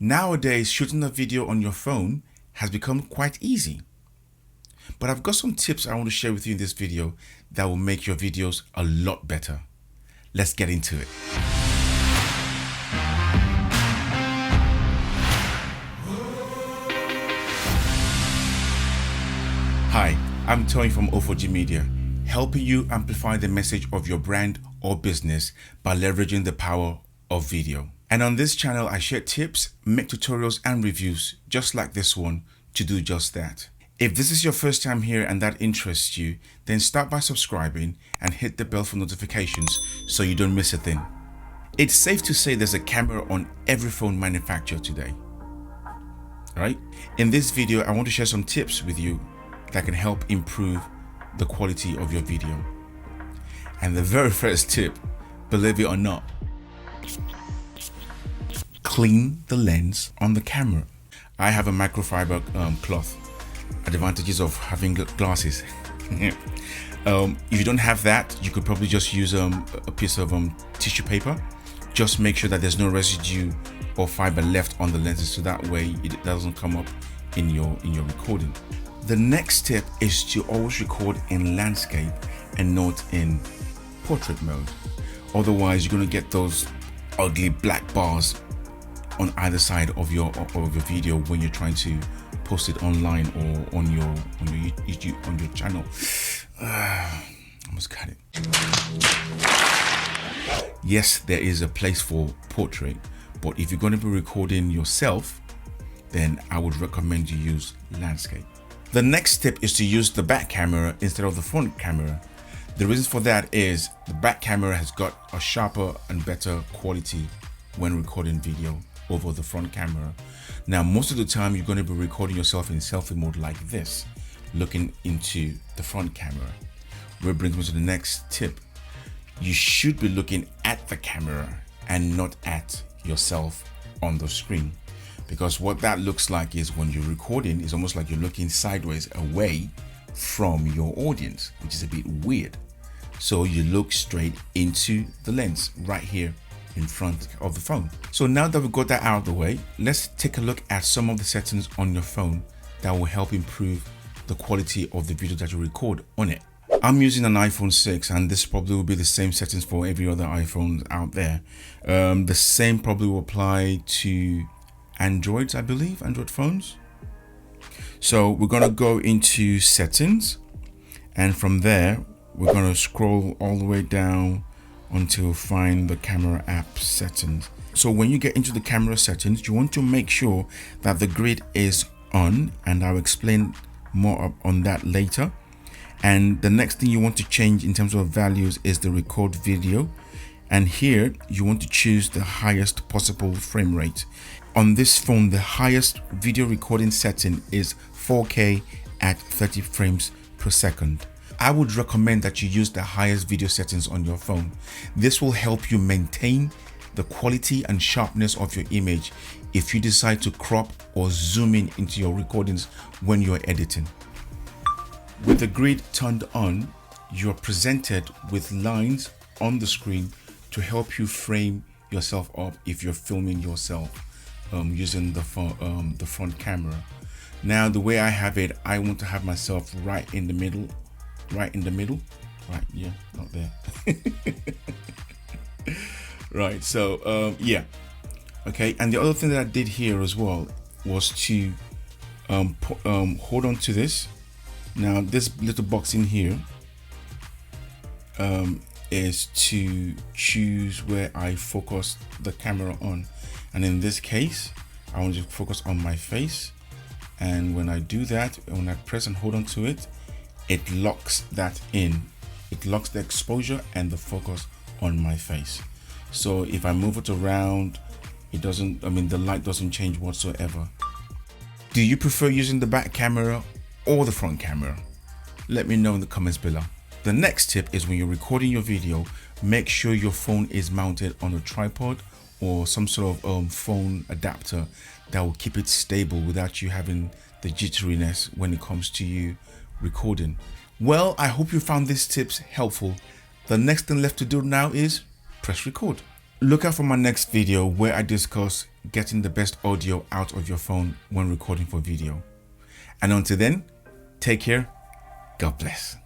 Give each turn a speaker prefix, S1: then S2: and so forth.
S1: Nowadays, shooting a video on your phone has become quite easy. But I've got some tips I want to share with you in this video that will make your videos a lot better. Let's get into it. Hi, I'm Tony from O4G Media, helping you amplify the message of your brand or business by leveraging the power of video. And on this channel, I share tips, make tutorials and reviews just like this one to do just that. If this is your first time here and that interests you, then start by subscribing and hit the bell for notifications so you don't miss a thing. It's safe to say there's a camera on every phone manufactured today. Alright? In this video, I want to share some tips with you that can help improve the quality of your video. And the very first tip, believe it or not, clean the lens on the camera. I have a microfiber cloth. Advantages of having glasses. If you don't have that, you could probably just use a piece of tissue paper. Just make sure that there's no residue or fiber left on the lenses, so that way it doesn't come up in your recording. The next tip is to always record in landscape and not in portrait mode. Otherwise, you're going to get those ugly black bars on either side of your video when you're trying to post it online or on your YouTube, on your channel. Almost cut it. Yes, there is a place for portrait, but if you're going to be recording yourself, then I would recommend you use landscape. The next tip is to use the back camera instead of the front camera. The reason for that is the back camera has got a sharper and better quality when recording video over the front camera. Now, most of the time you're going to be recording yourself in selfie mode like this, looking into the front camera. Which brings me to the next tip. You should be looking at the camera and not at yourself on the screen. Because what that looks like is when you're recording, it's almost like you're looking sideways away from your audience, which is a bit weird. So you look straight into the lens right here in front of the phone. So now that we've got that out of the way, let's take a look at some of the settings on your phone that will help improve the quality of the video that you record on it. I'm using an iPhone 6 and this probably will be the same settings for every other iPhone out there. The same probably will apply to Androids, I believe, Android phones. So we're going to go into settings, and from there we're going to scroll all the way down until find the camera app settings. So when you get into the camera settings, you want to make sure that the grid is on, and I'll explain more on that later. And the next thing you want to change in terms of values is the record video. And here you want to choose the highest possible frame rate. On this phone, the highest video recording setting is 4K at 30 frames per second. I would recommend that you use the highest video settings on your phone. This will help you maintain the quality and sharpness of your image if you decide to crop or zoom in into your recordings when you're editing. With the grid turned on, you're presented with lines on the screen to help you frame yourself up if you're filming yourself using the front camera. Now, the way I have it, I want to have myself right in the middle, right, yeah, not there. Right, so yeah, okay. And the other thing that I did here as well was to hold on to this. Now, this little box in here is to choose where I focus the camera on, and in this case I want to focus on my face, and when I do that, when I press and hold on to it, it locks that in. It locks the exposure and the focus on my face. So if I move it around, it doesn't, the light doesn't change whatsoever. Do you prefer using the back camera or the front camera? Let me know in the comments below. The next tip is when you're recording your video, make sure your phone is mounted on a tripod or some sort of phone adapter that will keep it stable without you having the jitteriness when it comes to you recording. Well, I hope you found these tips helpful. The next thing left to do now is press record. Look out for my next video where I discuss getting the best audio out of your phone when recording for video. And until then, take care. God bless.